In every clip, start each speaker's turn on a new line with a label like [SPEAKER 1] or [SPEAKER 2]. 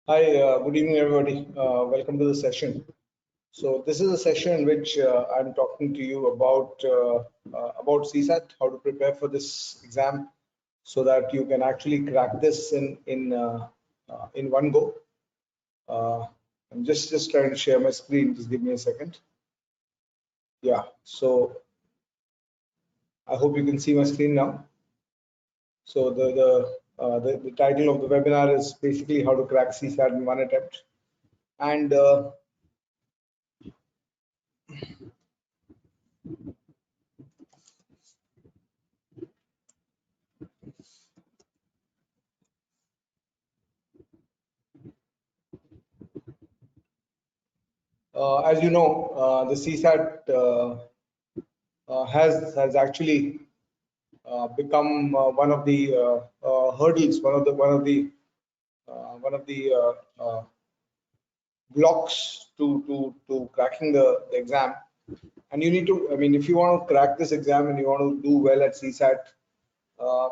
[SPEAKER 1] Hi, good evening, everybody. Welcome to the session. So this is a session in which I'm talking to you about CSAT, how to prepare for this exam, so that you can actually crack this in one go. I'm just trying to share my screen. Just give me a second. Yeah. So I hope you can see my screen now. So the title of the webinar is basically how to crack CSAT in one attempt, and as you know, the CSAT has actually become one of the hurdles, one of the blocks to cracking the exam. And you need to, I mean, if you want to crack this exam and you want to do well at CSAT, uh,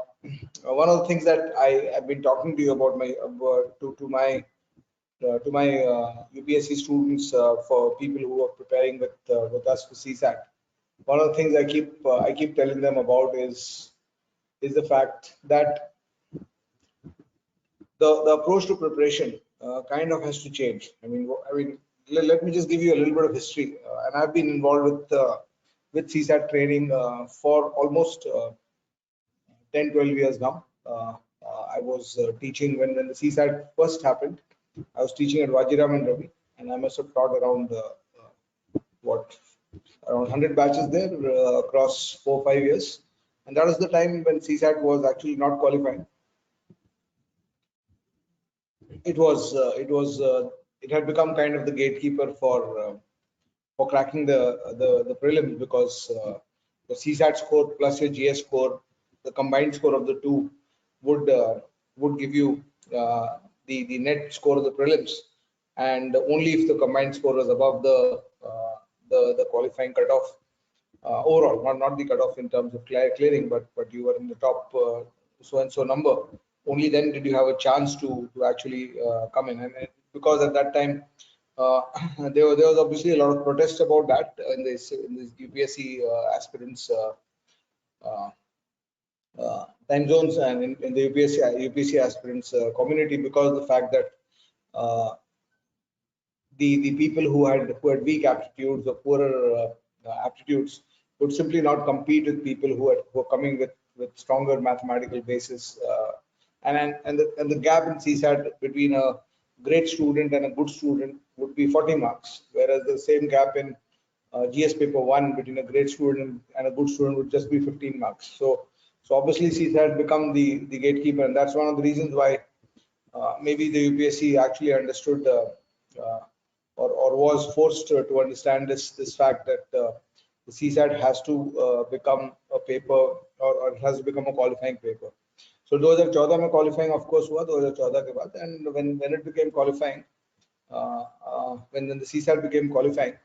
[SPEAKER 1] one of the things that I have been talking to you about to my UPSC students, for people who are preparing with us for CSAT. One of the things I keep telling them about is the fact that the approach to preparation kind of has to change. Let me just give you a little bit of history. And I've been involved with CSAT training for almost 10, 12 years now. I was teaching when the CSAT first happened. I was teaching at Vajiram and Ravi, and I must have taught around what around 100 batches there across 4 or 5 years. And that was the time when CSAT was actually not qualifying. It had become kind of the gatekeeper for cracking the prelims, because the CSAT score plus your GS score, the combined score of the two would give you the net score of the prelims, and only if the combined score was above the qualifying cutoff, overall, not the cutoff in terms of clearing, but you were in the top so and so number. Only then did you have a chance to actually come in. And because at that time there was obviously a lot of protest about that in this UPSC aspirants uh, time zones, and in the UPSC aspirants community, because of the fact that uh, the people who had weak aptitudes or poorer aptitudes would simply not compete with people who are coming with stronger mathematical basis, and the gap in CSAT between a great student and a good student would be 40 marks, whereas the same gap in GS paper 1 between a great student and a good student would just be 15 marks. So obviously CSAT become the gatekeeper, and that's one of the reasons why maybe the UPSC actually understood uh, or was forced to understand this fact that the CSAT has to become a paper, or it has to become a qualifying paper. So 2014 में qualifying of course हुआ 2014 के बाद, and when it became qualifying, when the CSAT became qualifying,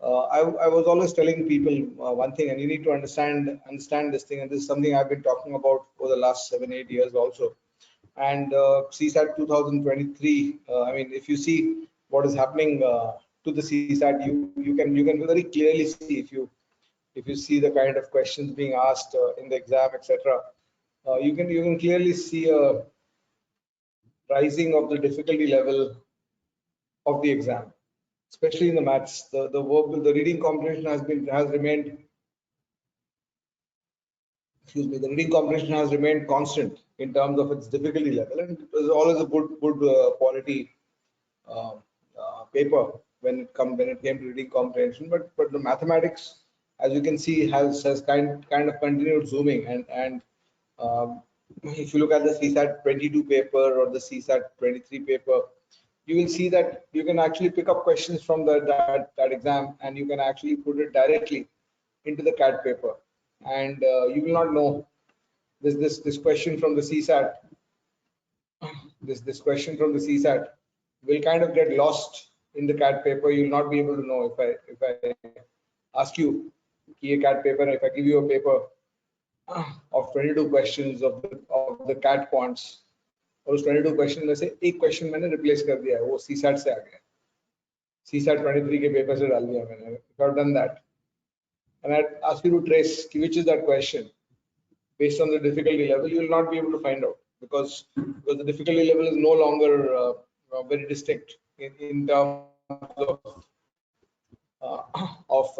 [SPEAKER 1] I was always telling people one thing, and you need to understand this thing, and this is something I've been talking about for the last 7, 8 years also. And CSAT 2023, I mean, if you see what is happening to the CSAT, you can very clearly see, if you see the kind of questions being asked in the exam, etc. You can clearly see a rising of the difficulty level of the exam, especially in the maths. The reading comprehension has remained, excuse me, the reading comprehension has remained constant in terms of its difficulty level, and it was always a good quality uh, paper when it came to reading comprehension. But the mathematics, as you can see, has kind of continued zooming, and if you look at the CSAT 22 paper or the CSAT 23 paper, you will see that you can actually pick up questions from that exam, and you can actually put it directly into the CAT paper, and you will not know this question from the CSAT. This question from the CSAT will kind of get lost in the CAT paper. You'll not be able to know if I ask you a CAT paper, if I give you a paper of 22 questions of the CAT quants, और उस 22 question में से एक question मैंने replace कर दिया है, वो सीसैट से आ गया, सीसैट 23 के पेपर से डाल दिया मैंने. If I've done that and I ask you to trace which is that question based on the difficulty level, you will not be able to find out, because the difficulty level is no longer very distinct in terms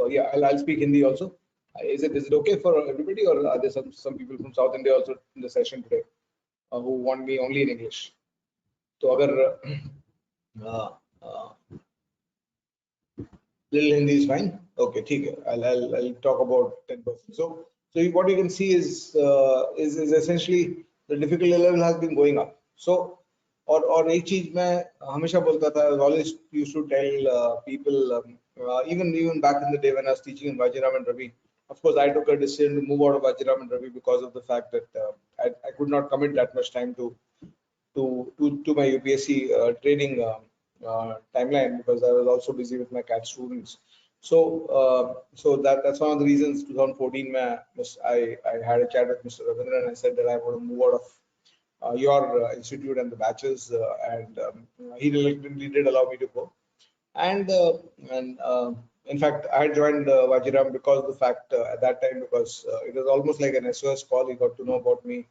[SPEAKER 1] yeah, I'll speak Hindi also. Is it okay for everybody, or are there some people from South India also in the session today who want me only in English? तो अगर little Hindi is fine. Okay, ठीक है. I'll talk about 10%. So what you can see is essentially the difficulty level has been going up. So और एक चीज मैं हमेशा बोलता था, I always used to tell people, even back in the day when I was teaching in Vajiram and Ravi. Of course, I took a decision to move out of Vajiram and Ravi because of the fact that I could not commit that much time to my UPSC training timeline, because I was also busy with my CAT students. So that's one of the reasons. 2014, I had a chat with Mr. Ravindra and I said that I want to move out of your institute and the batches, and he reluctantly did allow me to go. And in fact, I had joined Vajiram because of the fact at that time, because it was almost like an SOS call. He got to know about me,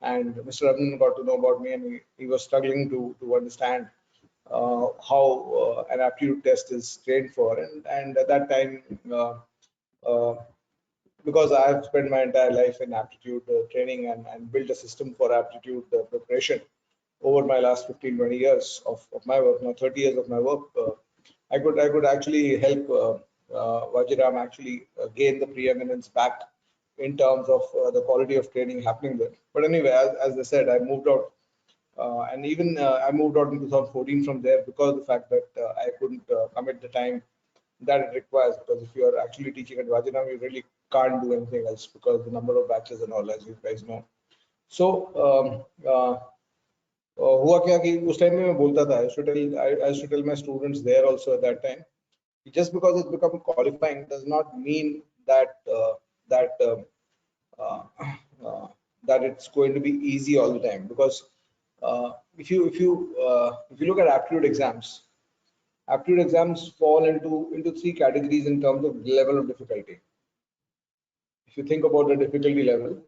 [SPEAKER 1] and Mr. Arun got to know about me, and he was struggling to understand how an aptitude test is trained for. And at that time, uh, because I have spent my entire life in aptitude training and built a system for aptitude preparation over my last 15-20 years of my work, now 30 years of my work, I could actually help Vajiram actually gain the preeminence back in terms of the quality of training happening there. But anyway, as I said, I moved out, and even I moved out in 2014 from there, because of the fact that I couldn't commit the time that it requires. Because if you are actually teaching at Vajiram, you really can't do anything else, because the number of batches and all, as you guys know. So हुआ क्या कि उस time में मैं बोलता था, I used to tell my students there also at that time, just because it's become qualifying does not mean that uh, that it's going to be easy all the time. Because if you look at aptitude exams fall into three categories in terms of level of difficulty. If you think about the difficulty level,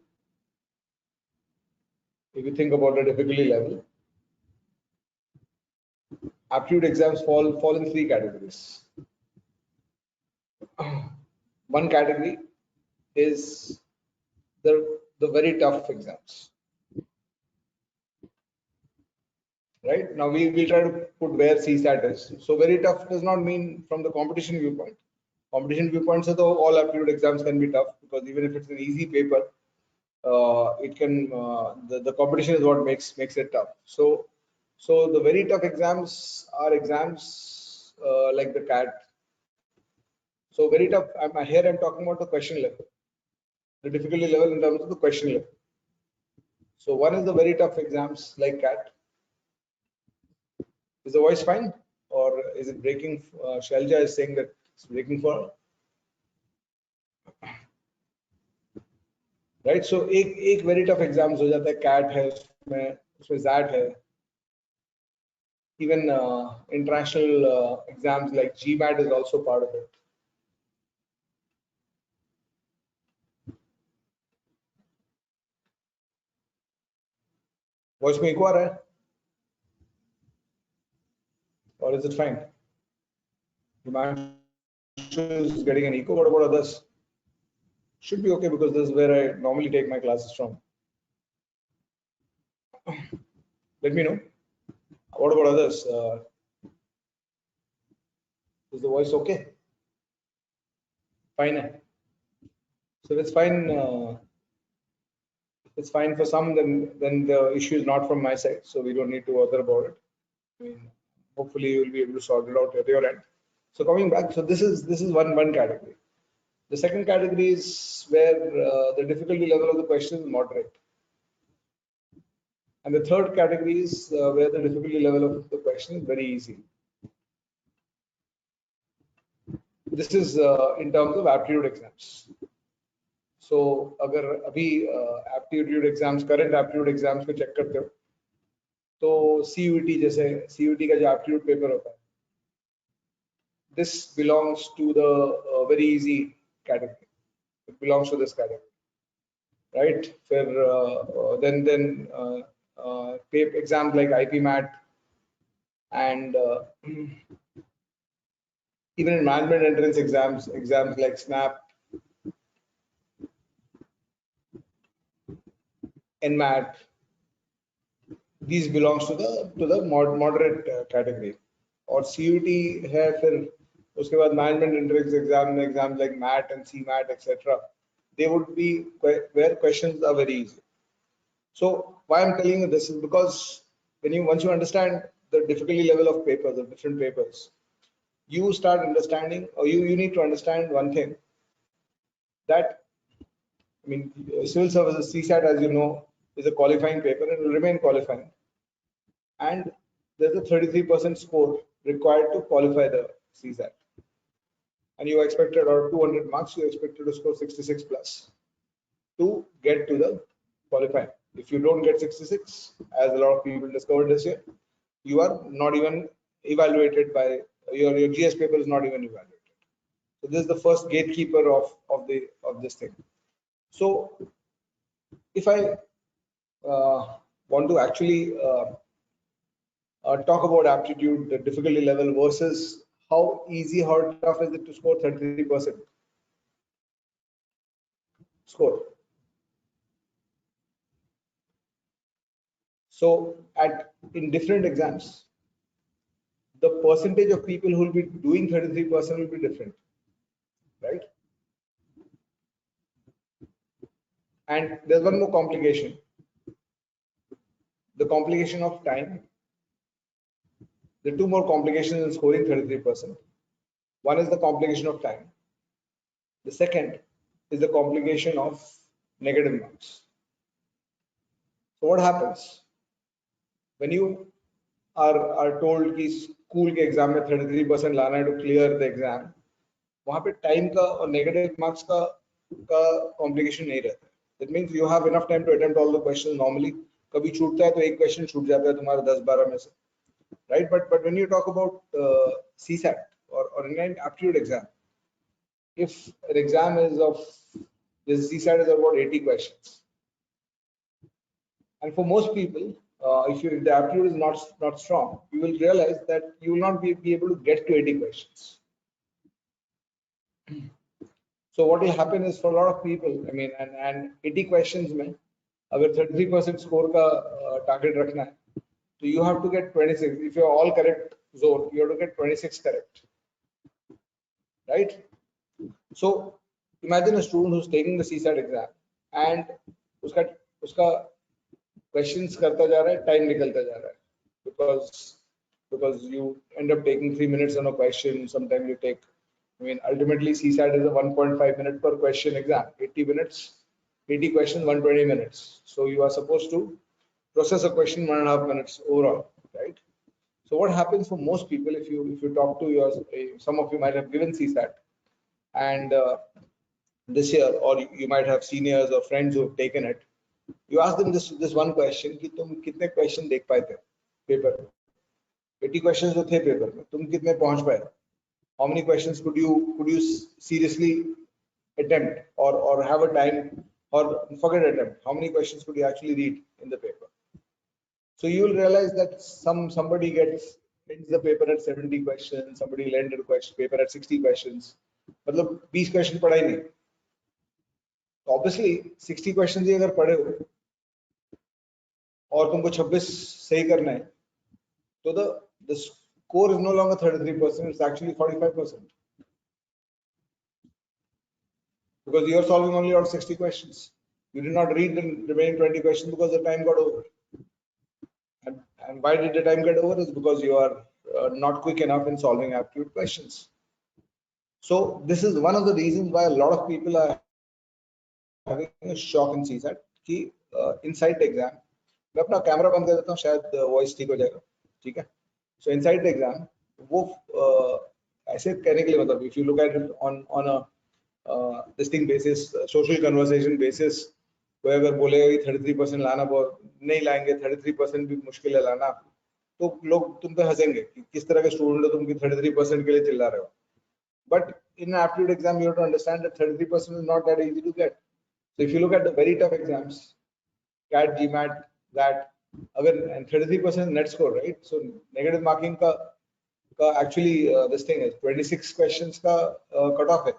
[SPEAKER 1] aptitude exams fall in three categories. One category is the very tough exams. Right now, we try to put where CSAT is. So very tough does not mean from the competition viewpoint. Competition viewpoint, so all aptitude exams can be tough, because even if it's an easy paper, it can the competition is what makes it tough. So the very tough exams are exams like the CAT. So very tough. Here I'm talking about the question level, the difficulty level in terms of the question level. So one is the very tough exams like CAT. Is the voice fine, or is it breaking? Shalja is saying that it's breaking for. Right. So एक very tough exams हो जाता है, CAT है, उसमें ZAT है. Even international exams like GMAT is also part of it. Voice में echo आ रहा है? Or is it fine? Himanshu is getting an echo. What about others? Should be okay, because this is where I normally take my classes from. Let me know. What about others? Is the voice okay? Fine. So if it's fine. If it's fine for some, then the issue is not from my side. So we don't need to bother about it. I mean, hopefully you will be able to sort it out at your end. So coming back, so this is one category. The second category is where the difficulty level of the question is moderate. And the third category is where the difficulty level of the question is very easy. This is in terms of aptitude exams. So अगर अभी aptitude exams, current aptitude exams को check करते हो, तो CUT जैसे CUT का जो aptitude paper होता है, this belongs to the very easy category. It belongs to this category, right? फिर then exams like IP MAT and even in management entrance exams like SNAP, NMAT, these belongs to the moderate category. और CUT है, फिर उसके बाद management entrance exams like MAT and CMAT etc. They would be where questions are very easy. So why I'm telling you this is because once you understand the difficulty level of papers, of different papers, you start understanding, or you need to understand one thing, that I mean, civil services CSAT, as you know, is a qualifying paper and will remain qualifying. And there's a 33% score required to qualify the CSAT. And you expected, or 200 marks, you expected to score 66 plus to get to the qualifying. If you don't get 66, as a lot of people discovered this year, you are not even evaluated by your GS paper is not even evaluated. So this is the first gatekeeper of this thing. So if I want to actually talk about aptitude, the difficulty level versus how easy, how tough is it to score 33% score. So in different exams, the percentage of people who will be doing 33% will be different, right? And there's one more complication, the complication of time. There are two more complications in scoring 33%. One is the complication of time. The second is the complication of negative marks. So what happens when you are told कि school के exam में 33% लाना है to clear the exam, वहाँ पे time का और negative marks का complication नहीं रहता. That means you have enough time to attempt all the questions normally. कभी छूटता है तो एक question छूट जाता है तुम्हारा 10-12 में से, right? But when you talk about CSAT or an aptitude exam, if an exam is of this CSAT is about 80 questions, and for most people, if the aptitude is not strong, you will realize that you will not be able to get to 80 questions. So what will happen is, for a lot of people, I mean, and 80 questions में अगर 33% score का target रखना है, so you have to get 26. If you're all correct zone, you have to get 26 correct, right? So imagine a student who's taking the CSAT exam and उसका questions करता जा रहा है, time निकलता जा रहा है, because you end up taking 3 minutes on a question. Sometimes you take, I mean, ultimately CSAT is a 1.5 minute per question exam. 80 minutes, 80 questions, 120 minutes. So you are supposed to process a question 1.5 minutes overall, right? So what happens for most people, if you talk to some of you might have given CSAT, and this year, or you might have seniors or friends who have taken it, you ask them this one question कि तुम कितने question देख पाए थे paper में. 80 questions जो थे paper में, तुम कितने पहुंच पाए? How many questions could you seriously attempt or have a time, or forget attempt? How many questions could you actually read in the paper? So you will realize that somebody ends the paper at 70 questions, somebody will end the paper at 60 questions. मतलब 20 question पढ़ा ही नहीं. Obviously 60 question ही अगर पढ़े हो और तुमको 26 सही करना है, तो the score is no longer 33%, it's actually 45%, because you are solving only out 60 questions. You did not read the remaining 20 questions because the time got over. And why did the time get over? Is because you are not quick enough in solving aptitude questions. So this is one of the reasons why a lot of people are having a shock in CSAT कि inside the exam, मैं अपना camera बंद कर देता हूँ, शायद voice ठीक हो जाएगा, ठीक है? So inside the exam, वो ऐसे कहने के लिए, मतलब if you look at it on a this thing basis, social conversation basis, कोई अगर बोलेगा कि 33% लाना बहुत नहीं लाएंगे, 33% भी मुश्किल है लाना, तो लोग तुम पे हंसेंगे कि किस तरह के स्टूडेंट हो तुम कि 33% के लिए चिल्ला रहे हो. But in an aptitude exam, you have to understand that 33% is not that easy to get. So if you look at the very tough exams, CAT, GMAT, that, अगर and 33% net score, right? So negative marking का actually this thing is 26 questions का cut off है.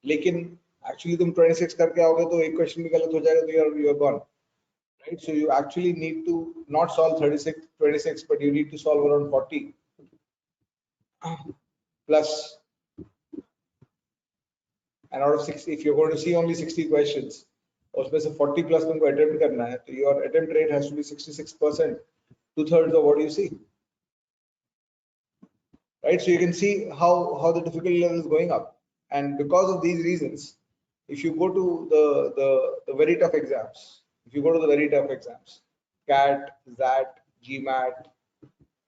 [SPEAKER 1] लेकिन actually तुम 26 करके आओगे तो एक question भी गलत हो जाएगा तो you're gone, right? So you actually need to not solve 26, but you need to solve around 40 plus. And out of 60, if you're going to see only 60 questions, उसमें से 40 plus तुमको attempt करना है, तो your attempt rate has to be 66%, 2/3 of what you see, right? So you can see how the difficulty level is going up, and because of these reasons, if you go to the very tough exams, CAT, ZAT, GMAT,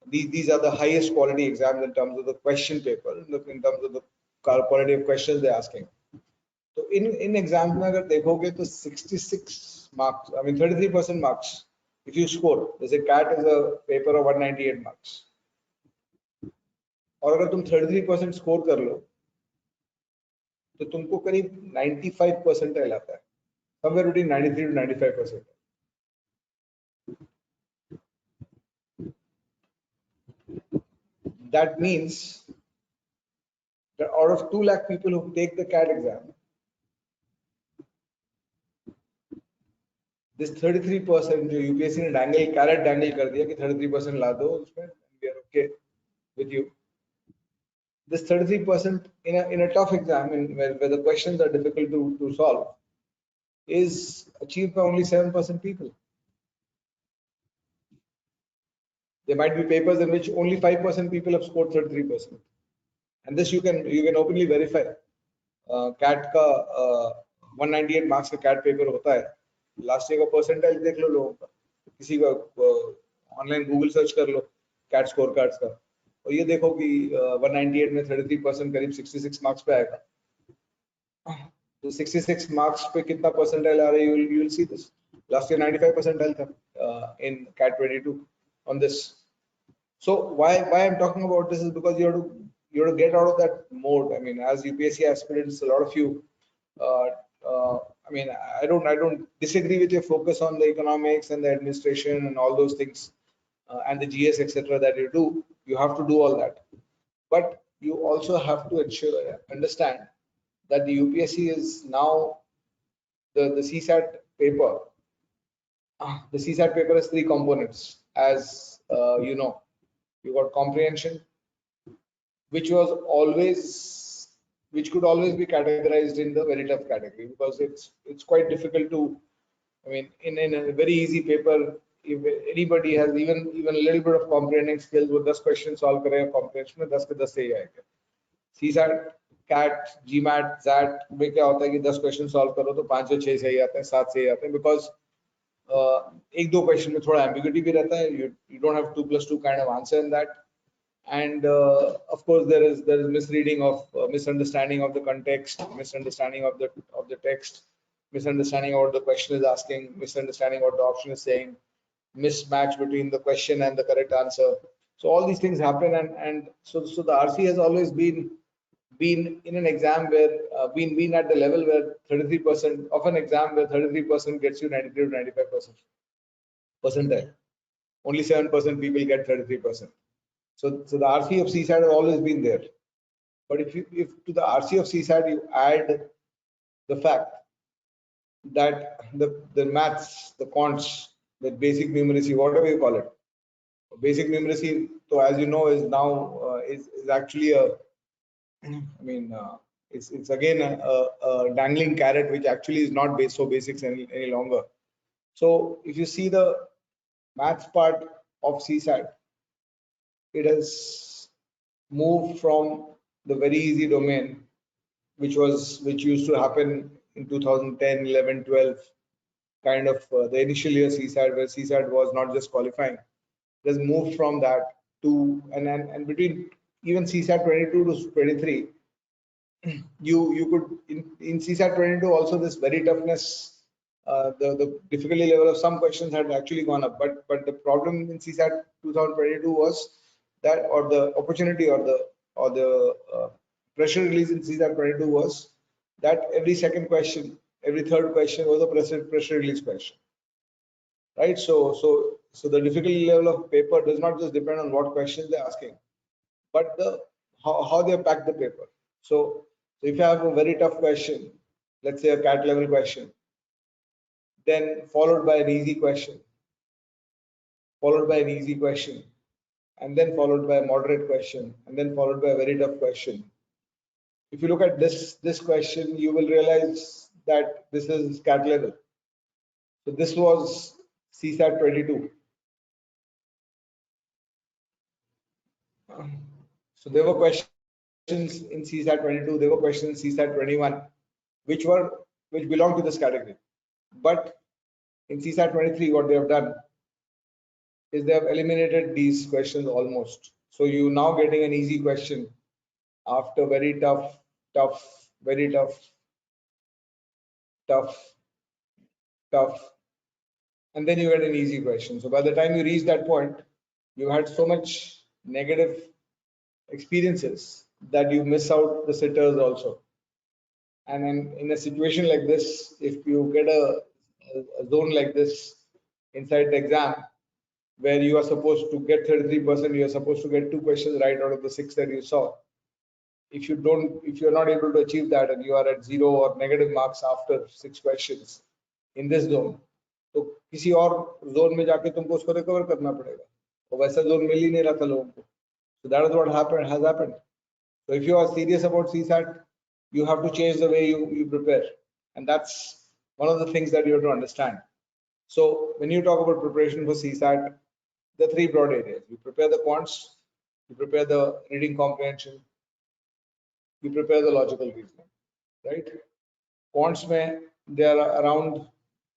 [SPEAKER 1] these are the highest quality exams in terms of the question paper, in terms of the quality of questions they're asking. तो इन exams में अगर देखोगे तो 66 marks, I mean 33% marks if you score, जैसे CAT is a paper of 198 marks, और अगर तुम 33% score कर लो तो तुमको करीब 95 परसेंटाइल आता है, somewhere between 93 to 95%. That means that out of 2 lakh people who take the CAT exam, this 33% जो यूपीएससी ने कैरेट डैंगल कर दिया कि 33% ला दो उसमें, we are okay with you. This 33% in a tough exam where the questions are difficult to solve is achieved by only 7% people. There might be papers in which only 5% people have scored 33%, and this you can openly verify. CAT का 198 marks का CAT paper होता है, last year का percentile देख लो लोगों का, किसी का ऑनलाइन गूगल सर्च कर लो कैट स्कोर कार्ड्स का, और ये देखो कि 198 में 33% करीब 66 मार्क्स पे आएगा. तो 66 मार्क्स पे कितना परसेंटाइल आ रहा है, you will see this. Last year 95 percentile था in CAT 22 on this. So why I'm talking about this is because you have to get out of that mode. I mean, as UPSC aspirants, a lot of you, I mean, I don't disagree with your focus on the economics and the administration and all those things, and the GS, etc. that you do. You have to do all that, but you also have to understand that the UPSC is now the CSAT paper. The CSAT paper has 3 components, as you know. You got comprehension, which could always be categorized in the very tough category, because it's quite difficult to, I mean, in a very easy paper, if anybody has even a little bit of comprehending skills, with 10 questions solve करेगा comprehension में 10 के 10 सही आएगा. CSAT, CAT, GMAT, ZAT में क्या होता है कि 10 क्वेश्चन सॉल्व करो तो 5 या 6 सही आते हैं, 7 सही आते हैं, बिकॉज एक दो क्वेश्चन में थोड़ा एम्बिग्यूटी भी रहता है. You don't have 2+2 kind of answer in that, and of course there is misreading of misunderstanding of the context, misunderstanding of the text, misunderstanding of what the question is asking, misunderstanding what the option is saying, mismatch between the question and the correct answer. So all these things happen, and so the RC has always been in an exam where been at the level where 33% of an exam where 33% gets you 93 to 95% percentile. Only 7% people get 33%. So the RC of CSAT has always been there. But if to the RC of CSAT you add the fact that the maths, the quants, the basic numeracy, whatever you call it, basic numeracy, so as you know, is now is actually a, I mean, it's again a dangling carrot, which actually is not so basics any longer. So if you see the maths part of CSAT, it has moved from the very easy domain, which used to happen in 2010, 11, 12, kind of the initial year CSAT, where CSAT was not just qualifying. It has moved from that to, and between even CSAT 22 to 23, you could in CSAT 22 also, this very toughness the difficulty level of some questions had actually gone up. But the problem in CSAT 2022 was that, or the opportunity, or the pressure release in CSAT 22 was that every second question, every third question was a pressure release question, right? So the difficulty level of paper does not just depend on what questions they're asking, but how they pack the paper. So if you have a very tough question, let's say a CAT level question, then followed by an easy question, followed by an easy question, and then followed by a moderate question, and then followed by a very tough question. If you look at this question, you will realize that this is CAT level. So this was CSAT 22. So there were questions in CSAT 22, there were questions in CSAT 21, which belong to this category. But in CSAT 23, what they have done is they have eliminated these questions almost. So you now getting an easy question after very tough, very tough, and then you get an easy question. So by the time you reach that point, you had so much negative experiences that you miss out the sitters also. And in a situation like this, if you get a zone like this inside the exam, where you are supposed to get 33%, you are supposed to get 2 questions right out of the 6 that you saw. If you're not able to achieve that, and you are at 0 or negative marks after 6 questions in this zone, तो किसी और zone में जाके तुमको उसको recover करना पड़ेगा, तो वैसा जोन मिल ही नहीं रहा था लोगों को. So that is what has happened. So if you are serious about CSAT, you have to change the way you prepare, and that's one of the things that you have to understand. So when you talk about preparation for CSAT, the 3 broad areas: you prepare the quants, you prepare the reading comprehension, you prepare the logical reasoning, right? Quants mein there are around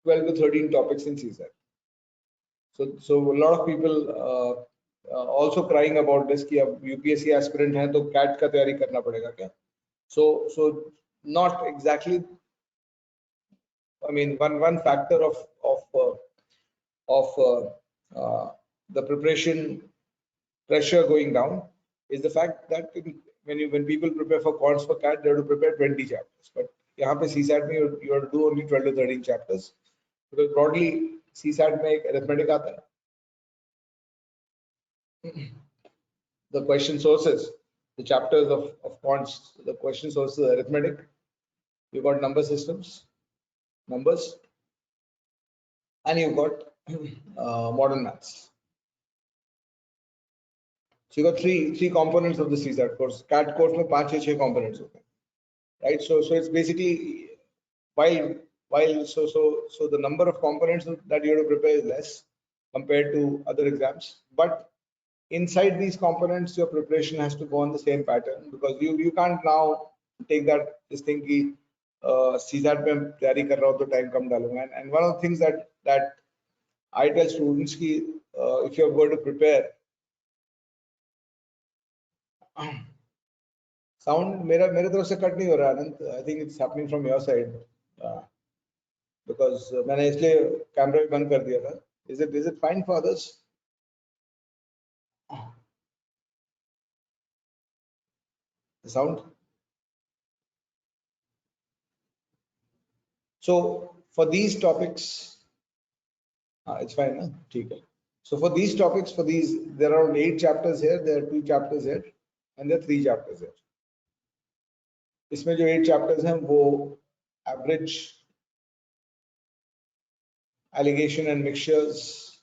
[SPEAKER 1] 12 to 13 topics in CSAT. So a lot of people also crying about this कि अब UPSC aspirant है तो CAT का तैयारी करना पड़ेगा क्या? So not exactly. I mean, one factor of the preparation pressure going down is the fact that when people prepare for quants for CAT, they have to prepare 20 chapters. But यहाँ पे CSAT में you have to do only 12 to 13 chapters, because broadly CSAT में एक arithmetic आता है. The question sources, the chapters of quants, the question sources are arithmetic. You got number systems, numbers, and you've got modern maths. So you got three components of the CSAT course. CAT course में 5 या 6 components होते हैं, right? So it's basically while the number of components that you have to prepare is less compared to other exams, but inside these components, your preparation has to go on the same pattern, because you can't now take this thing कि CSAT में तैयारी कर रहा हो तो time कम डालूंगा. And one of the things that I tell students कि if you are going to prepare, sound मेरे तरफ से कट नहीं हो रहा आनंद. I think it's happening from your side, because मैंने इसलिए कैमरा भी बंद कर दिया था. Is it fine for others? The sound. So for these topics, it's fine, huh? ठीक है. So for these topics, there are around 8 chapters here, there are 2 chapters here, and there are 3 chapters here. इसमें जो 8 chapters हैं वो average, allegation and mixtures,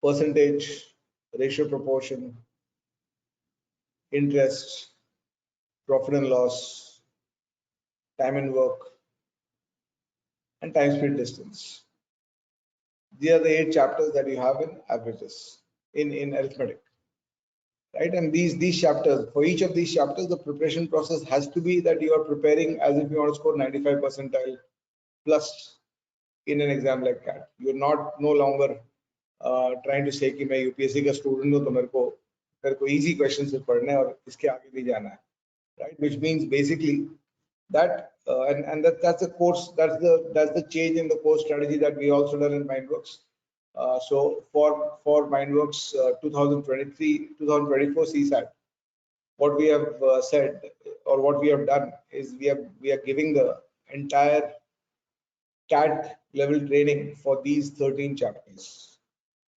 [SPEAKER 1] percentage, ratio proportion, interest, profit and loss, time and work, and time speed distance. These are the 8 chapters that you have in averages in arithmetic, right? And these chapters, for each of these chapters, the preparation process has to be that you are preparing as if you want to score 95 percentile plus in an exam like CAT. You're no longer trying to say कि मैं UPSC का student हूँ तो मेरे को मेरे को easy questions से पढ़ना है और इसके आगे नहीं जाना है, right? Which means basically that and that's the course, that's the change in the course strategy that we also done in Mindworks. So for Mindworks 2023-2024 CSAT, what we have said or what we have done is we are giving the entire CAT level training for these 13 chapters.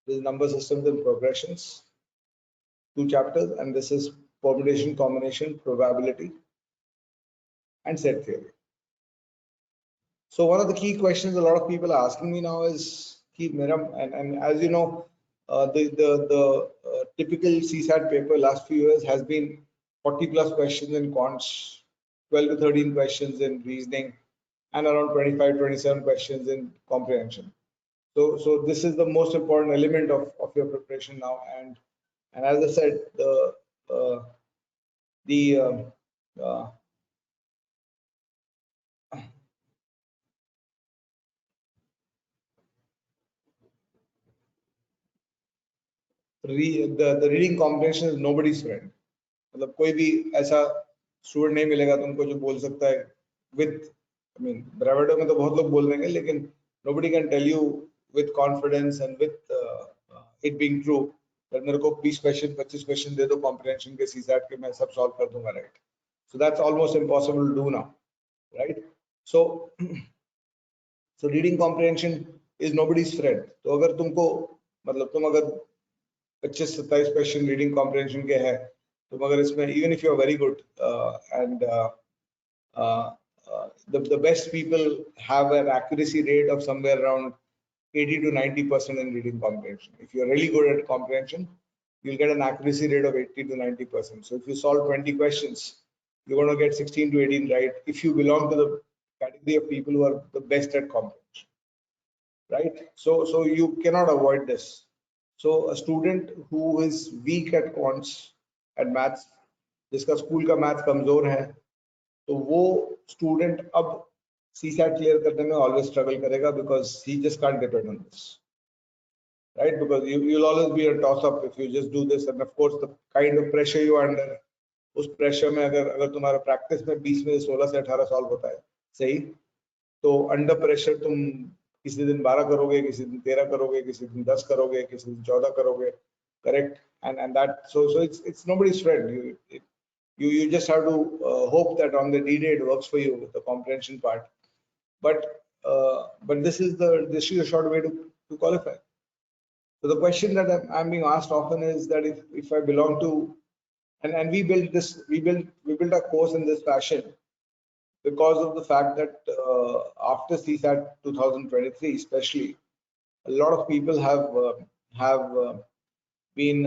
[SPEAKER 1] This is number systems and progressions, 2 chapters, and this is permutation, combination, probability, and set theory. So one of the key questions a lot of people are asking me now is, and as you know, the typical CSAT paper last few years has been 40 plus questions in quants, 12 to 13 questions in reasoning, and around 25, 27 questions in comprehension. So this is the most important element of your preparation now. And as I said, the reading comprehension is nobody's friend. मतलब कोई भी ऐसा student नहीं मिलेगा तुमको जो बोल सकता है विद, आई मीन ब्रावेडो में तो बहुत लोग बोल देंगे, लेकिन nobody can tell you with confidence and with it being true that मेरे को 20 क्वेश्चन 25 क्वेश्चन दे दो कॉम्प्रिहेंशन के सीसैट के, मैं सब सॉल्व कर दूंगा, right? So that's almost impossible to do now, right? So reading comprehension is nobody's friend. तो अगर तुमको मतलब तुम अगर 25-27 क्वेश्चन रीडिंग कॉम्प्रिहेंशन के है, तो मगर इसमें even if you are very good and the best people have an accuracy rate of somewhere around 80 to 90% in reading comprehension. If you are really good at comprehension, you'll get an accuracy rate of 80 to 90%. So if you solve 20 questions, you're going to get 16 to 18 right if you belong to the category of people who are the best at comprehension, right? So you cannot avoid this. So a student who is weak at quants, at maths, जिसका school का math कमजोर है, तो वो student अब CSAT clear करने में always struggle करेगा, because he just can't depend on this, right? Because you'll always be a toss up if you just do this, and of course the kind of pressure you are under, उस pressure में अगर तुम्हारा practice में 20 में 16 से 18 solve होता है सही, तो अंडर प्रेशर तुम किसी दिन 12 करोगे, किसी दिन 13 करोगे, किसी दिन 10 करोगे, किसी दिन 14 करोगे, correct? And that so it's nobody's friend. You just have to hope that on the D-Day it works for you with the comprehension part. But this is a short way to qualify. So the question that I'm being asked often is that if I belong to, and we built a course in this fashion because of the fact that after CSAT 2023 especially, a lot of people have been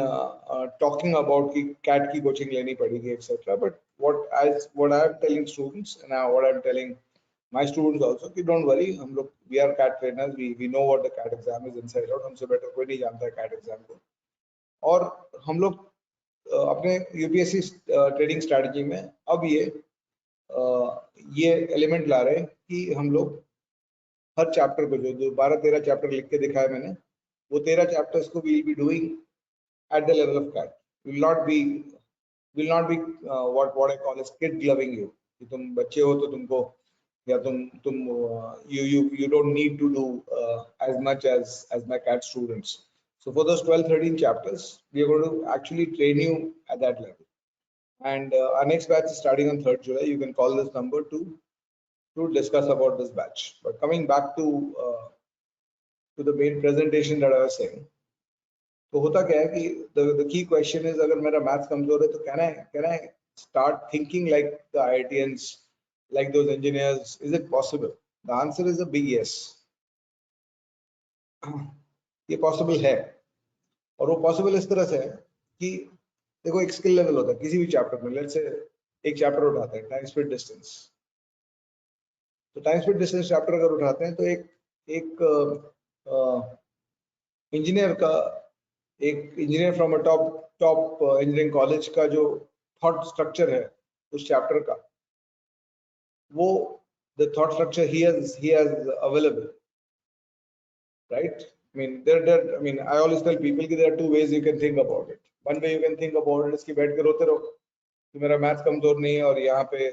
[SPEAKER 1] talking about कि CAT की coaching लेनी पड़ेगी, etc. But what I'm telling students and what I'm telling my students also, कि don't worry, हम लोग we are CAT trainers, we know what the CAT exam is inside out, हमसे better कोई नहीं जानता है CAT exam को, और हम लोग अपने UPSC ट्रेडिंग स्ट्रैटेजी में अब ये एलिमेंट ला रहे हैं कि हम लोग हर चैप्टर को जो 12-13 चैप्टर लिख के दिखाया मैंने, वो 13 चैप्टर्स को we'll be doing at the level of CAT. Will not be what I call as kid gloving you. कि तुम बच्चे हो तो तुमको या you don't need to do as much as my CAT students. So for those 12-13 chapters, we are going to actually train you at that level. And our next batch is starting on 3rd July. You can call this number to discuss about this batch. But coming back to the main presentation that I was saying, तो होता क्या है कि the key question is, अगर मेरा maths कमजोर है तो can I start thinking like the IITians, like those engineers? Is it possible? The answer is a big yes. ये पॉसिबल है, और वो पॉसिबल इस तरह से है कि देखो एक स्किल लेवल होता है किसी भी चैप्टर में. लेट्स से एक चैप्टर उठाते हैं टाइम स्पीड डिस्टेंस, तो टाइम स्पीड डिस्टेंस चैप्टर अगर उठाते हैं तो एक engineer from a top engineering college का जो थॉट स्ट्रक्चर है उस चैप्टर का, वो the thought structure he has available, right? I mean I always tell people that there are 2 ways you can think about it. One way you can think about it इसकी बैठ के रोते रहो कि मेरा मैथ्स कमजोर नहीं है और यहाँ पे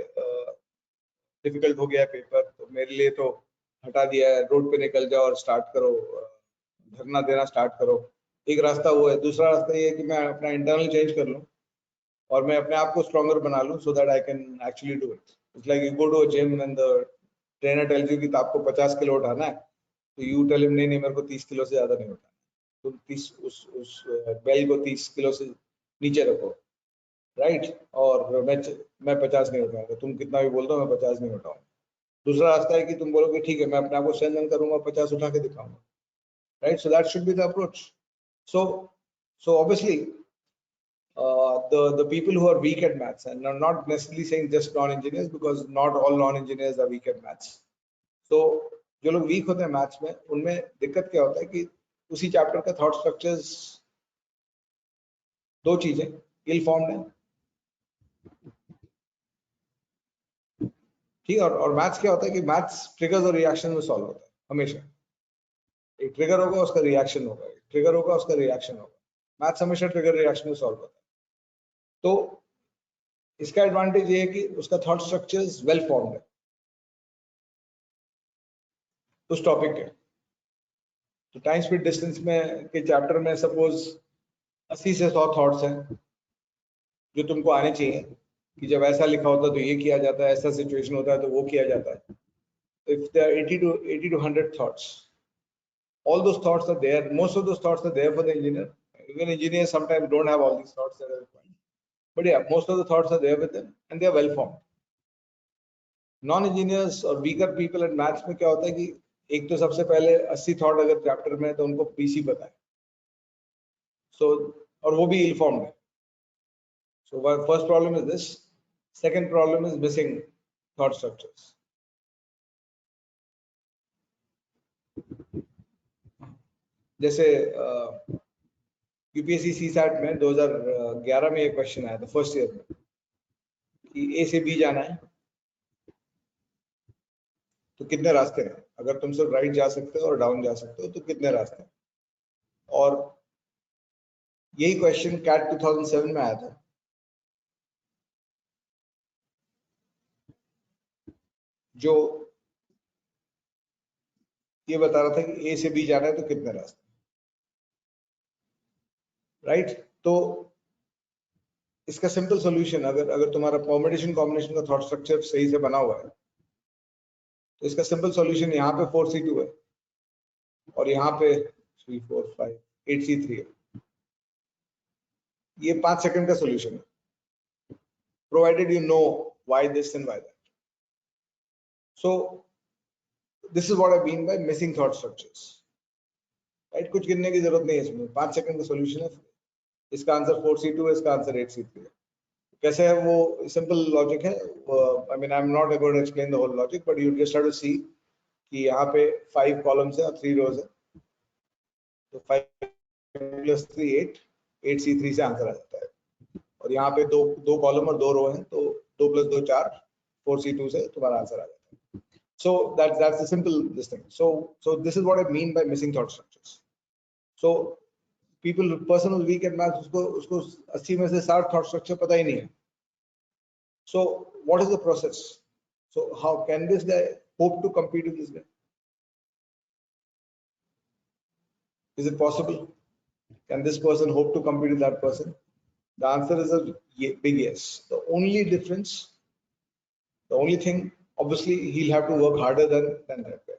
[SPEAKER 1] डिफिकल्ट हो गया है पेपर, तो मेरे लिए तो हटा दिया है, रोड पे निकल जाओ और स्टार्ट करो, धरना देना स्टार्ट करो। एक रास्ता वो है। दूसरा रास्ता ये है कि मैं अपना इंटरनल चेंज कर लूँ और मैं अपने आप को स्ट्रॉन्गर बना लूँ, so that I can actually do it. It's like you go to a gym and the trainer tells you कि आपको 50 किलो उठाना है, तो यू टेल हिम नहीं नहीं मेरे को 30 किलो से ज्यादा नहीं उठाना, तुम 30 उस बेल को 30 किलो से नीचे रखो, राइट? और मैं 50 नहीं उठाऊंगा, तुम कितना भी बोल दो मैं 50 नहीं उठाऊंगा। दूसरा रास्ता है कि तुम बोलोगे ठीक है मैं अपने आप को स्ट्रेंथन करूंगा, 50 उठा के दिखाऊंगा, right? So that should be the approach. So obviously the people who are weak at maths, and I'm not necessarily saying just non-engineers because not all non-engineers are weak at maths. So जो लोग week होते हैं maths में, उनमें दिक्कत क्या होता है कि उसी चैप्टर का थॉट स्ट्रक्चर्स, दो चीजें इल फॉर्म्ड है, ठीक है? और मैथ्स क्या होता है कि मैथ्स ट्रिगर्स और रिएक्शन में सॉल्व होता है हमेशा। एक ट्रिगर होगा उसका रिएक्शन होगा, एक ट्रिगर होगा उसका रिएक्शन होगा। मैथ्स हमेशा ट्रिगर रिएक्शन में सॉल्व होता है। तो इसका एडवांटेज ये है कि उसका थॉट स्ट्रक्चर्स वेल फॉर्म्ड है उस टॉपिक के। तो टाइम स्पीड डिस्टेंस में के चैप्टर में सपोज 80 से 100 थॉट्स हैं जो तुमको आने चाहिए कि जब ऐसा लिखा होता है तो ये किया जाता है, ऐसा सिचुएशन होता है तो वो किया जाता है। If there are 80 to 100 thoughts, all those thoughts are there. Most of those thoughts are there for the engineer. Even engineers sometimes don't have all these thoughts that are required. But yeah, most of the thoughts are there with them and they are well formed. Non-engineers और weaker people at maths में क्या होता है कि एक तो सबसे पहले 80 थॉट अगर चैप्टर में है तो उनको पीसी पता है, सो और वो भी इल फॉर्म्ड है। So first problem is this. Second problem is missing thought structures. जैसे यूपीएससी सीसैट में 2011 में ये क्वेश्चन आया था फर्स्ट ईयर में कि ए से बी जाना है तो कितने रास्ते हैं, अगर तुम सिर्फ राइट जा सकते हो और डाउन जा सकते हो तो कितने रास्ते हैं। और यही क्वेश्चन कैट 2007 में आया था, जो ये बता रहा था कि ए से बी जाना है तो कितने रास्ते, राइट? तो इसका सिंपल सॉल्यूशन, अगर तुम्हारा परम्यूटेशन कॉम्बिनेशन का थॉट स्ट्रक्चर सही से बना हुआ है तो इसका सिंपल सॉल्यूशन यहाँ पे 4C2 है और यहाँ पे 3 4 5 8C3 है। ये 5 सेकंड का सॉल्यूशन है, provided you know why this and why that. So this is what I mean by missing thought structures, right? कुछ गिनने की जरूरत नहीं है इसमें, 5 सेकंड का सॉल्यूशन है। इसका आंसर 4C2 है, इसका आंसर 8C3 है। कैसे है वो? सिंपल लॉजिक है। I mean I am not going to explain the whole logic, but you just have to see कि यहाँ पे 5 कॉलम्स है और 3 रोज है, तो 5 + 3 8 8C3 से आंसर आ जाता है। और यहाँ पे दो कॉलम और 2 रो हैं, तो 2 + 2 4 4C2 से तुम्हारा आंसर आ जाता है। So that's the simple this thing. So this is what I mean by missing thought structures. So person who's weak at maths, उसको 80 में से 60 thought structure पता ही नहीं है। So what is the process? So how can this guy hope to compete with this guy? Is it possible? Can this person hope to compete with that person? The answer is a big yes. The only difference, the only thing, obviously he'll have to work harder than that guy.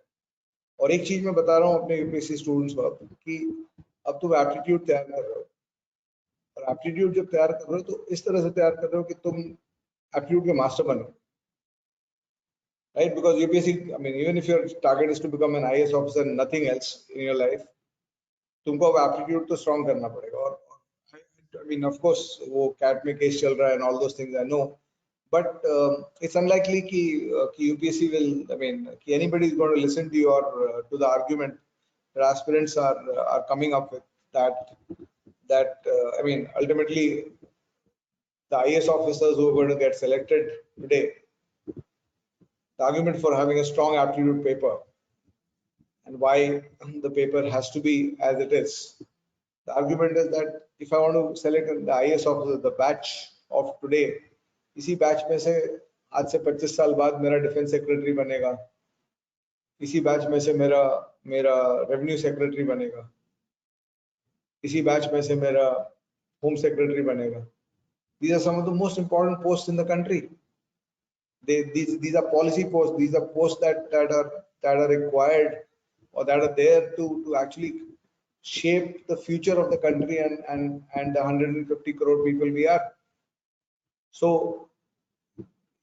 [SPEAKER 1] और एक चीज मैं बता रहा हूँ अपने UPSC students को कि अब तुम एप्टीट्यूड तैयार कर रहे हो, और एप्टीट्यूड जब तैयार कर रहे हो तो इस तरह से तैयार कर रहे हो कि तुम एप्टीट्यूड के मास्टर बनो, right? Because UPSC, I mean even if your target is to become an IAS officer, nothing else in your life, तुमको अब एप्टीट्यूड तो स्ट्रॉन्ग करना पड़ेगा। और आई मीन ऑफ कोर्स वो कैट में केस चल रहा है and all those things I know, but it's unlikely ki UPSC will, I mean ki anybody is going to listen to your to the argument that aspirants are coming up with, that I mean ultimately the IAS officers who are going to get selected today, the argument for having a strong aptitude paper and why the paper has to be as it is The argument is that if I want to select the IAS of the batch of today, इसी batch में से आज से 25 साल बाद मेरा defence secretary बनेगा, इसी बैच में से मेरा मेरा रेवेन्यू सेक्रेटरी बनेगा, इसी बैच में से मेरा होम सेक्रेटरी बनेगा. These are some of the most important posts in the country. These are policy posts. These are posts that are required or that are there to actually shape the future of the country and the 150 crore people we are. So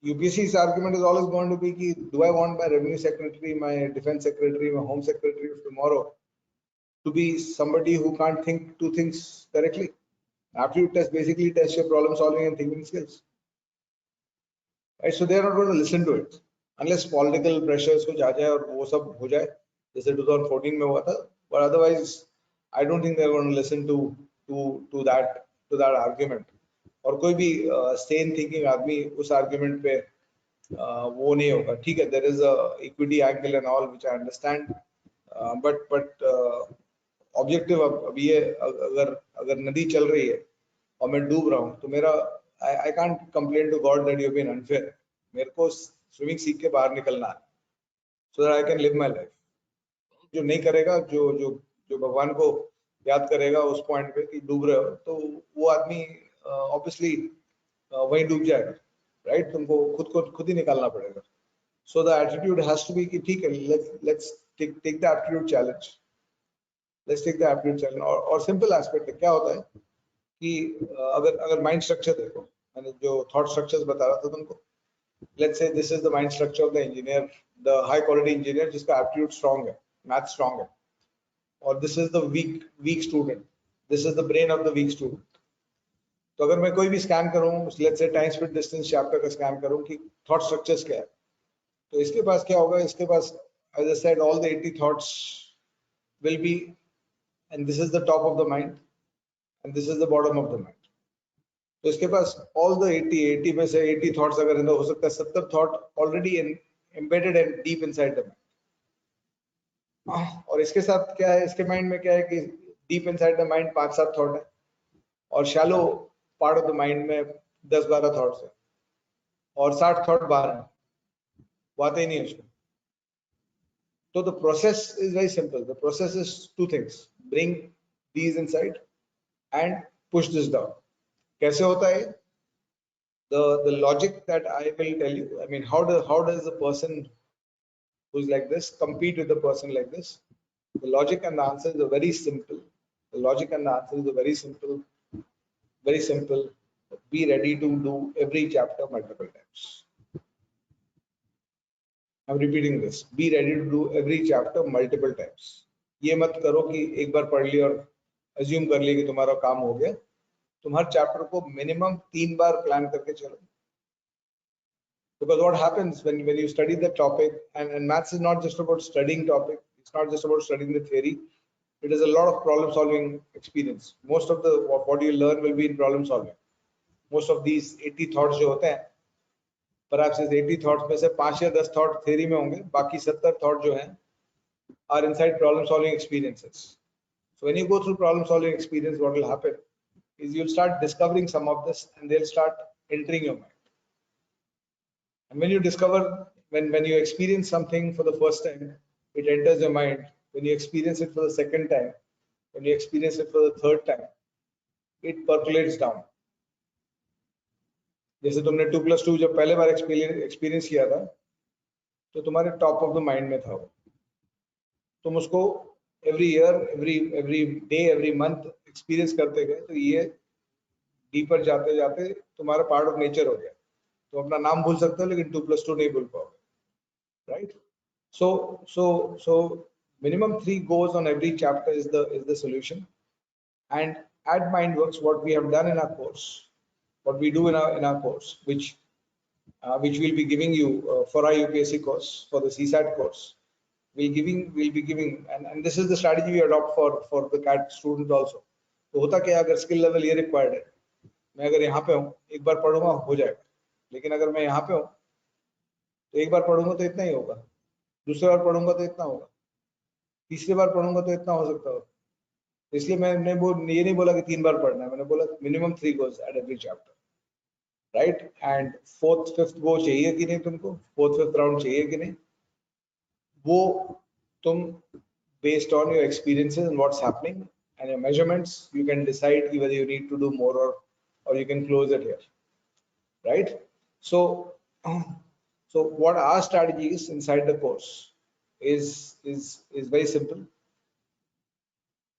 [SPEAKER 1] UPSC's argument is always going to be, do I want my revenue secretary, my defense secretary, my home secretary of tomorrow to be somebody who can't think two things correctly? Aptitude test basically tests your problem solving and thinking skills. Right? So they are not going to listen to it unless political pressures कुछ आ जाए और वो सब हो जाए जैसे 2014 में हुआ था. But otherwise, I don't think they are going to listen to that argument. और कोई भी sane thinking आदमी उस argument पे वो नहीं होगा. ठीक है, there is a equity angle and all which I understand, but objective अब ये अगर नदी चल रही है और मैं डूब रहा हूँ तो मेरा I can't complain to God that you've been unfair. मेरे को स्विमिंग सीख के बाहर निकलना है so that I can live my life. जो नहीं करेगा, जो भगवान को याद करेगा उस पॉइंट पे कि डूब रहे हो, तो वो आदमी ऑब्वियसली वहीं डूब जाएगा, राइट? तुमको खुद ही निकालना पड़ेगा. So the attitude has to be कि ठीक है, let's take the aptitude challenge. Let's take the aptitude challenge. और सिंपल एस्पेक्ट है, क्या होता है कि अगर माइंड स्ट्रक्चर देखो, मैंने जो थॉट स्ट्रक्चर्स बता रहा था तुमको, let's say this is the mind structure of the engineer, the high quality engineer जिसका एप्टीट्यूड स्ट्रांग है, मैथ स्ट्रांग है, और this is the weak student, this is the brain of the weak student. तो अगर मैं कोई भी scan करूं, let's say time speed distance chapter का स्कैन करूं कि थॉट स्ट्रक्चर्स क्या है, तो इसके पास क्या होगा, इसके पास as I said all the 80 thoughts will be, and this is the top of the mind and this is the bottom of the mind. तो इसके पास all the 80 में से 80 thoughts अगर हो सकता है 70 thought already embedded and deep inside the mind. और इसके साथ क्या है, इसके माइंड में क्या है कि deep inside the mind 5-7 thought है और shallow part of the mind में 10-12 thoughts है और 60 thought बाहर है, बातें ही नहीं है उसमें. तो the process is very simple. The process is two things: bring these inside and push this down. कैसे होता है? The logic that I will tell you, I mean, how does the person who's like this compete with the person like this? The logic and the answer is very simple. The logic and the answer is very simple. Very simple. Be ready to do every chapter multiple times. I'm repeating this. Be ready to do every chapter multiple times. ये मत करो कि एक बार पढ़ लिया और assume कर लिया कि तुम्हारा काम हो गया. तुम हर चैप्टर को मिनिमम 3 बार प्लान करके चलो. Because what happens when you study the topic, and maths is not just about studying topic, it's not just about studying the theory, it is a lot of problem solving experience. Most of the what you learn will be in problem solving. Most of these 80 thoughts जो होते हैं, perhaps इस 80 thoughts में से 5 या 10 thought theory में होंगे, बाकी 70 thought जो हैं are inside problem solving experiences. So when you go through problem solving experience, what will happen is you'll start discovering some of this and they'll start entering your mind. And when you discover, when you experience something for the first time, it enters your mind. When you experience it for the second time, when you experience it for the third time, it percolates down. जैसे तुमने 2+2 जब पहले बार experience किया था तो तुम्हारे top of the mind में था वो. तुम उसको every year, every day, every month experience करते गए तो ये डीपर जाते जाते तुम्हारा पार्ट ऑफ नेचर हो गया. तो अपना नाम भूल सकते हो लेकिन 2+2 नहीं भूल पाओगे, right? So minimum 3 goes on every chapter is the solution. And at Mindworks, what we have done in our course, what we do in our course, which we'll be giving you for our UPSC course, for the CSAT course, we'll be giving, and this is the strategy we adopt for the CAT students also. तो होता क्या, अगर skill level ये required है, मैं अगर यहाँ पे हूँ एक बार पढ़ूंगा हो जाएगा, लेकिन अगर मैं यहाँ पे हूँ तो एक बार पढ़ूंगा तो इतना ही होगा, दूसरी बार पढ़ूंगा तो इतना होगा, तीसरी बार पढ़ूंगा तो इतना हो सकता है, इसलिए मैंने ये नहीं बोला कि 3 बार पढ़ना है, मैंने बोला minimum 3 goes at every chapter, right. And fourth fifth वो चाहिए कि नहीं, तुमको फोर्थ फिफ्थ राउंड चाहिए कि नहीं, वो तुम based on your experiences and what's happening and your measurements, you can decide whether you need to do more or you can close it here, right? So so what our strategy is inside the course is very simple.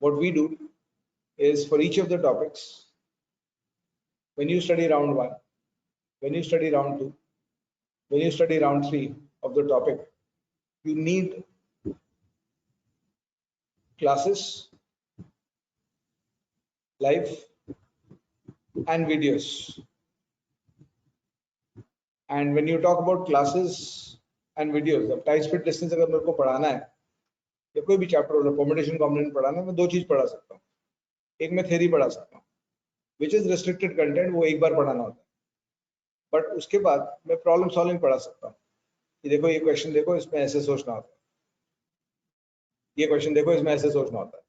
[SPEAKER 1] What we do is for each of the topics, when you study round 1, when you study round 2, when you study round 3 of the topic, you need classes, live and videos. And when you talk about classes and videos, अब time speed distance अगर मेरे को पढ़ाना है या कोई भी chapter हो, कॉम्बिनेशन कॉम्बिनेंट पढ़ाना है, मैं 2 चीज पढ़ा सकता हूँ. एक मैं थ्योरी पढ़ा सकता हूँ, विच इज रिस्ट्रिक्टेड कंटेंट, वो एक बार पढ़ाना होता है. बट उसके बाद मैं प्रॉब्लम सॉल्विंग पढ़ा सकता हूँ कि देखो ये क्वेश्चन देखो, इसमें ऐसे सोचना होता है, ये क्वेश्चन देखो, इसमें ऐसे सोचना होता है.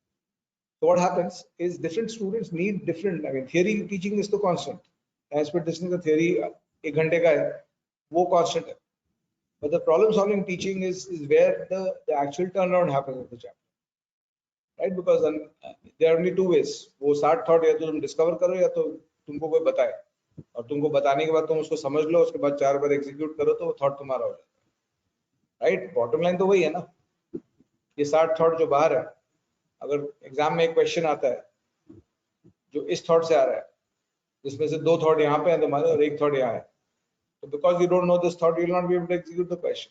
[SPEAKER 1] So what happens is different students need different, I mean theory teaching is the constant. As per distance का theory 1 घंटे का है, वो constant है. But the problem solving teaching is where the actual turnaround happens with the chapter, right? Because there are only 2 ways. वो 60 thought या तो तुम discover करो या तो तुमको कोई बताए, और तुमको बताने के बाद तुम उसको समझ लो, उसके बाद 4 बार execute करो तो वो thought तुम्हारा हो जाता है, right? Bottom line तो वही है ना. ये 60 thought जो बाहर है, अगर एग्जाम में एक क्वेश्चन आता है जो इस थॉट से आ रहा है, जिसमें से 2 थॉट यहाँ पे हैं तुम्हारे और 1 थॉट यहाँ है, तो because you don't know this thought, you will not be able to execute the question,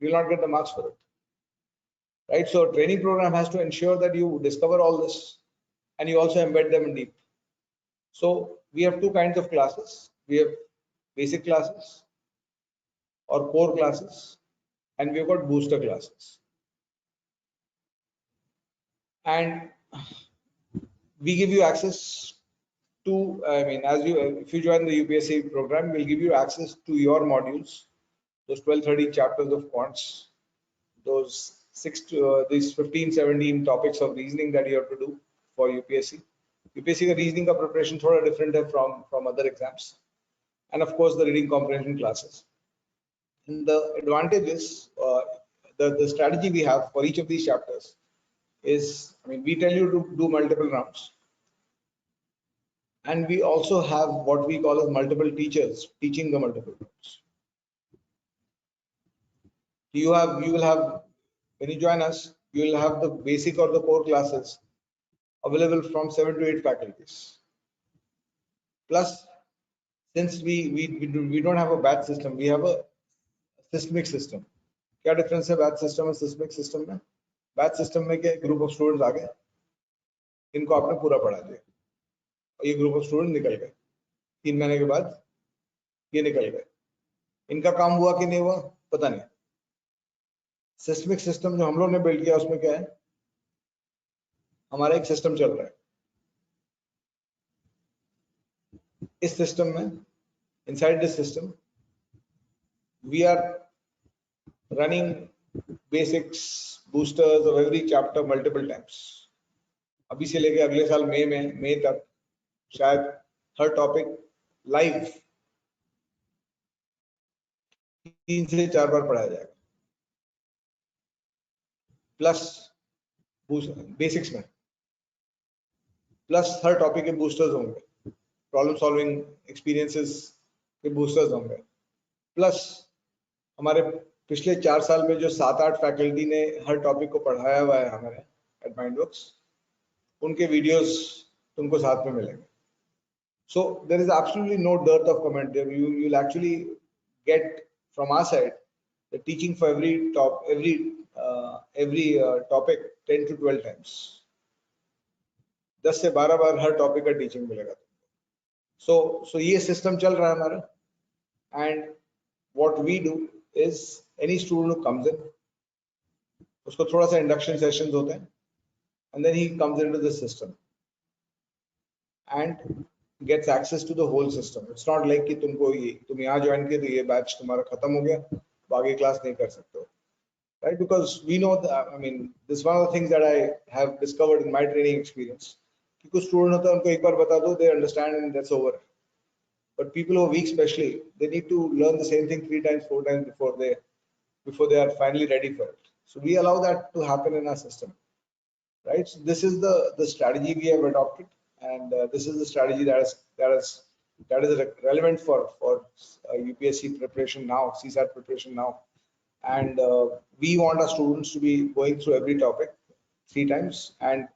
[SPEAKER 1] you will not get the marks for it, right. So training program has to ensure that you discover all this and you also embed them in deep. So we have 2 kinds of classes. We have basic classes or core classes, and we've got booster classes. And we give you access to, I mean, as you, if you join the UPSC program, we'll give you access to your modules, those 12-13 chapters of quants, those these 15-17 topics of reasoning that you have to do for UPSC. UPSC का reasoning का preparation थोड़ा different है from other exams, and of course the reading comprehension classes. And the advantage is the strategy we have for each of these chapters is, I mean, we tell you to do multiple rounds, and we also have what we call as multiple teachers teaching the multiple rounds. You will have, when you join us, you will have the basic or the core classes available from 7 to 8 faculties. Plus, since we don't have a batch system, we have a systemic system. क्या difference है batch system और systemic system में? Batch system में क्या group of students आ गए, इनको आपने पूरा पढ़ा दिया, और ये ग्रुप ऑफ स्टूडेंट निकल गए, 3 महीने के बाद ये निकल गए, इनका काम हुआ कि नहीं हुआ पता नहीं. सिस्टमिक सिस्टम जो हम लोग ने बिल्ड किया, उसमें क्या है, हमारा एक सिस्टम चल रहा है. इस सिस्टम में, inside this system, we are running basics, boosters of every chapter multiple times. अभी से लेके अगले साल मई तक शायद हर टॉपिक लाइव 3 से 4 बार पढ़ाया जाएगा, प्लस बेसिक्स में, प्लस हर टॉपिक के बूस्टर्स होंगे, प्रॉब्लम सॉल्विंग एक्सपीरियंसेस के बूस्टर्स होंगे, प्लस हमारे पिछले 4 साल में जो 7-8 फैकल्टी ने हर टॉपिक को पढ़ाया हुआ है हमारे एट माइंडवर्क्स, उनके वीडियोस तुमको साथ में मिलेंगे. So there is absolutely no dearth of comment there. You'll actually get from our side the teaching for every topic 10 to 12 times. 10 से 12 बार हर टॉपिक का टीचिंग मिलेगा. So ये सिस्टम चल रहा है हमारा. And what we do is any student who comes in, उसको थोड़ा सा इंडक्शन सेशंस होते हैं, and then he comes into the system and gets access to the whole system. It's not like कि तुम यहाँ ज्वाइन किए तो ये बैच तुम्हारा खत्म हो गया, तो आगे क्लास नहीं कर सकते हो. right? Because we know that, I mean, this is one of the things that I have discovered in my training experience. Because student होता है उनको एक बार बता दो, they understand and that's over. But people who are weak, especially, they need to learn the same thing 3 times, 4 times before they are finally ready for it. So we allow that to happen in our system, right? So this is the strategy we have adopted, and this is the strategy that is relevant for UPSC preparation now, CSAT preparation now, and we want our students to be going through every topic 3 times, and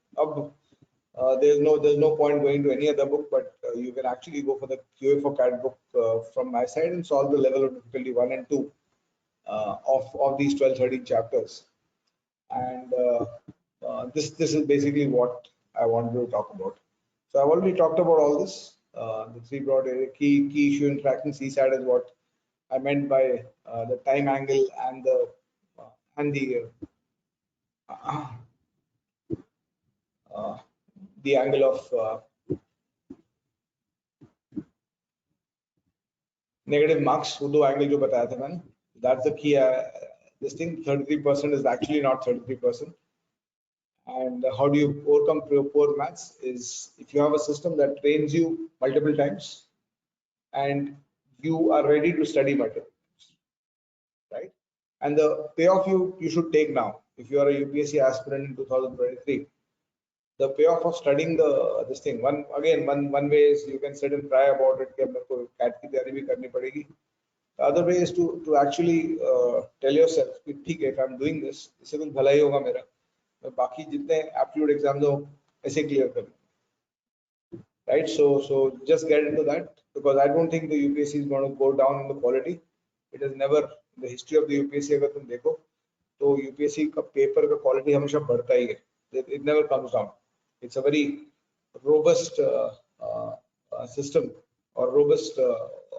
[SPEAKER 1] there's no point going to any other book, but you can actually go for the QA for CAT book from my side and solve the level of difficulty 1 and 2 of these 12, 13 chapters. And this is basically what I wanted to talk about. So I've already talked about all this. The three broad area, key issue in tracking CSAT is what I meant by the time angle and uh, the angle of negative marks. वो दो angle जो बताया था मैंने. That's the key. This thing 33% is actually not 33%. And how do you overcome poor maths is if you have a system that trains you multiple times and you are ready to study multiple times, right? And the payoff you should take now. If you are a UPSC aspirant in 2023, the payoff of studying this thing, one way is you can sit and cry about it कि मेरे को CAT की तैयारी भी करनी पड़ेगी. The other way is to actually tell yourself कि ठीक है, if I'm doing this, इससे कुछ भला ही होगा मेरा. बाकी जितने एप्टीट्यूड एग्जाम्स हो ऐसे क्लियर कर, right? So just get into that, because I don't think the UPSC is going to go down in the quality. It has never in the history of the UPSC, अगर तुम देखो तो UPSC का paper का quality हमेशा बढ़ता ही है. It never comes down. It's a very robust system or robust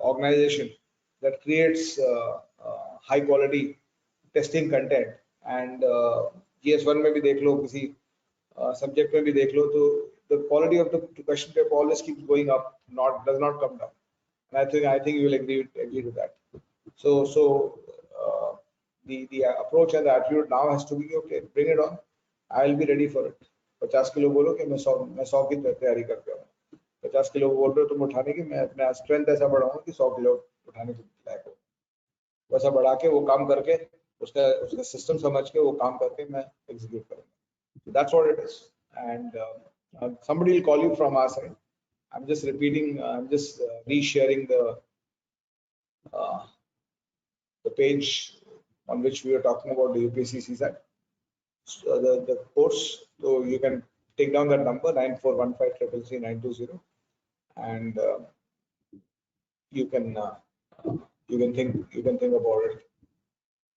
[SPEAKER 1] organization that creates high quality testing content. And GS1 में भी देख लो, किसी subject में भी देख लो, तो the quality of the question paper always keeps going up, does not come down. And I think you will agree to that. So the approach and the attitude now has to be okay. Bring it on. I will be ready for it. 50 kilo बोलो कि मैं 100 की तैयारी करके आऊँ. 50 kilo बोल रहे हो तुम उठाने की, मैं अपना स्ट्रेंथ ऐसा बढ़ाऊंगा कि 100 किलो उठाने के लायक हो. वैसा बढ़ा के वो काम करके उसका सिस्टम समझ के वो काम करके मैं एग्जीक्यूट करूंगा. That's what it is. And somebody will call you from our side. I'm just repeating, I'm just resharing the page on which we are talking about the UPSC CSAT. So the course, so you can take down that number 9415333920, and you can think about it,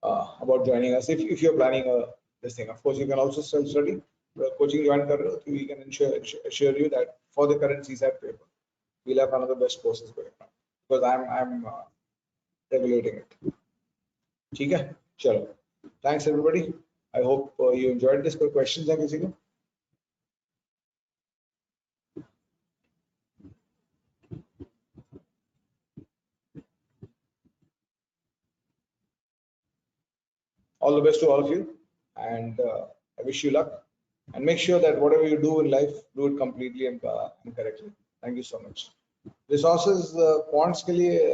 [SPEAKER 1] about joining us if you're planning this thing. Of course, you can also self-study. Coaching join kar rahe ho, we can assure you that for the current CSAT paper, we'll have one of the best courses going on, because I'm regulating it. ठीक है, चलो. Thanks everybody. I hope you enjoyed this. कोई questions है किसी को? All the best to all of you, and I wish you luck. And make sure that whatever you do in life, do it completely and correctly. Thank you so much. Resources, quants के लिए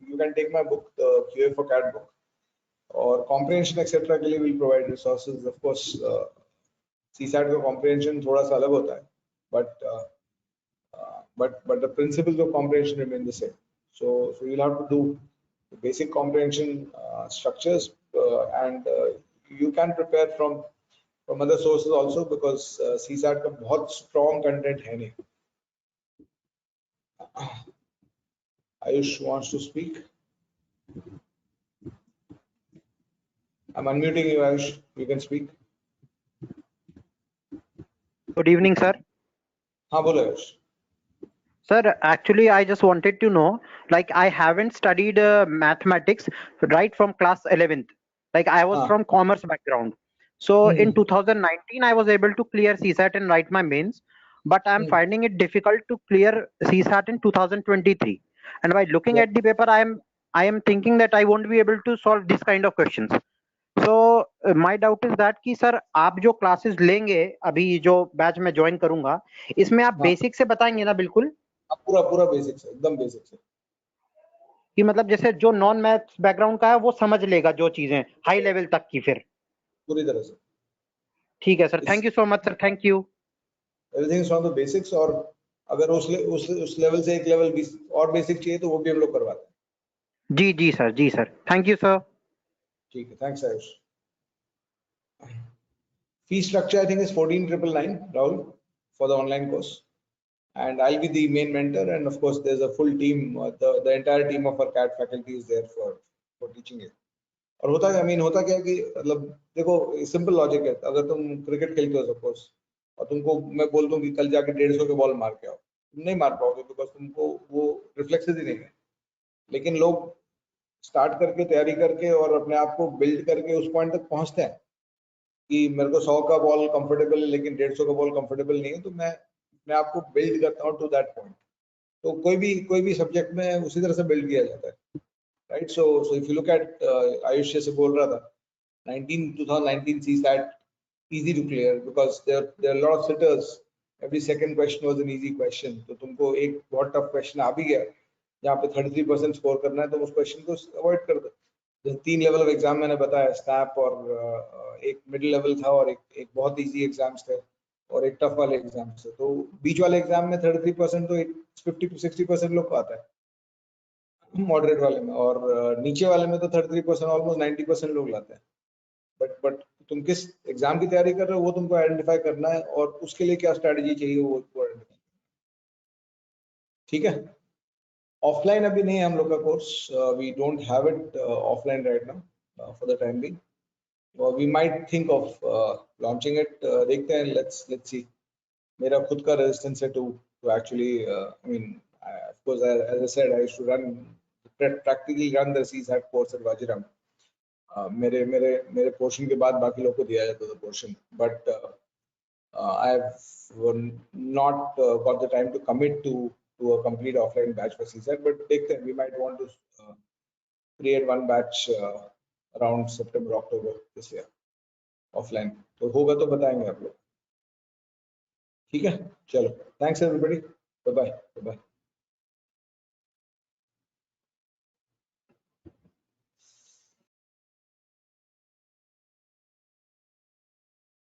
[SPEAKER 1] you can take my book, the QA for CAT book, or comprehension etc. के लिए will provide resources. Of course, CSAT का comprehension थोड़ा सा अलग होता है, but the principles of comprehension remain the same. So you'll have to do the basic comprehension structures, and you can prepare from other sources also, because CSAT का बहुत strong content है नहीं. Ayush wants to speak. I'm unmuting you, Ayush. You can speak.
[SPEAKER 2] Good evening, sir.
[SPEAKER 1] हाँ बोलो Ayush.
[SPEAKER 2] Sir, actually, I just wanted to know, like, I haven't studied mathematics right from class 11th. Like, I was from commerce background. So in 2019, I was able to clear CSAT and write my mains, but I'm finding it difficult to clear CSAT in 2023. And by looking at the paper, I am thinking that I won't be able to solve this kind of questions. So my doubt is that कि sir आप जो classes लेंगे अभी जो batch में join करूंगा इसमें आप
[SPEAKER 1] हाँ
[SPEAKER 2] बेसिक से बताएंगे ना बिल्कुल
[SPEAKER 1] पूरा पूरा बेसिक से, एकदम बेसिक से।
[SPEAKER 2] कि मतलब जैसे जो नॉन मैथ्स बैकग्राउंड का है वो समझ लेगा जो चीजें हाई लेवल तक की फिर
[SPEAKER 1] पूरी तरह से।
[SPEAKER 2] ठीक है sir thank you so much sir thank you
[SPEAKER 1] everything from the basics. और अगर उस लेवल से एक लेवल और बेसिक चाहिए तो वो भी हम लोग करवाते हैं।
[SPEAKER 2] जी सर थैंक यू सर
[SPEAKER 1] ठीक है, thanks Ayush. Fee structure I think is 14,999, Rahul, for the online course, and I'll be the main mentor. And of course, there's a full team. The entire team of our CAT faculty is there for teaching it. और होता है, I mean, होता क्या है कि मतलब देखो simple logic है। अगर तुम क्रिकेट खेलते हो सपोज और तुमको मैं बोल दूं कि कल जाके 150 के बॉल मार के आओ, तुम नहीं मार पाओगे बिकॉज तुमको वो रिफ्लेक्सेस ही नहीं है। लेकिन लोग स्टार्ट करके तैयारी करके और अपने आप को बिल्ड करके उस पॉइंट तक पहुंचते हैं कि मेरे को 100 का बॉल कंफर्टेबल है लेकिन 150 का बॉल कंफर्टेबल नहीं है, तो मैं अपने आप को बिल्ड करता हूँ टू दैट पॉइंट। तो कोई भी सब्जेक्ट में उसी तरह से बिल्ड किया जाता है, right. So if you look at Ayush से बोल रहा था 2019 CSAT easy to clear because there are a lot of sitters. Every second question was an easy question. तो तुमको एक बहुत टफ क्वेश्चन आ भी गया जहाँ पे 33% स्कोर करना है तो उस क्वेश्चन को अवॉइड कर दो। जैसे 3 लेवल ऑफ एग्जाम मैंने बताया, स्नैप और एक मिडिल लेवल था और एक बहुत इजी एग्जाम्स थे और एक टफ वाले एग्जाम्स थे। तो बीच वाले एग्जाम में 33% तो 50 to 60% लोग को आता है मॉडरेट वाले में, और नीचे वाले में तो 33% ऑलमोस्ट 90% लोग लाते हैं। बट तुम किस एग्जाम की तैयारी कर रहे हो वो तुमको आइडेंटिफाई करना है और उसके लिए क्या स्ट्रेटजी चाहिए वो आइडेंटिफाई। ठीक है। ऑफलाइन अभी नहीं है हम लोग का course, we don't have it offline right now for the time being. We might think of launching it, देखते हैं, लेट्स सी। मेरा खुद का रेजिस्टेंस है to actually, I mean of course as I said I used to practically run the CSAT course at Vajiram. मेरे मेरे मेरे portion के बाद बाकी लोग को दिया जाता था portion, but I have not got the time to commit to a complete offline batch for CSAT. But देखते हैं, we might want to create one batch around September October this year offline. तो होगा तो बताएंगे आप लोग। ठीक है, चलो, thanks everybody, bye bye bye.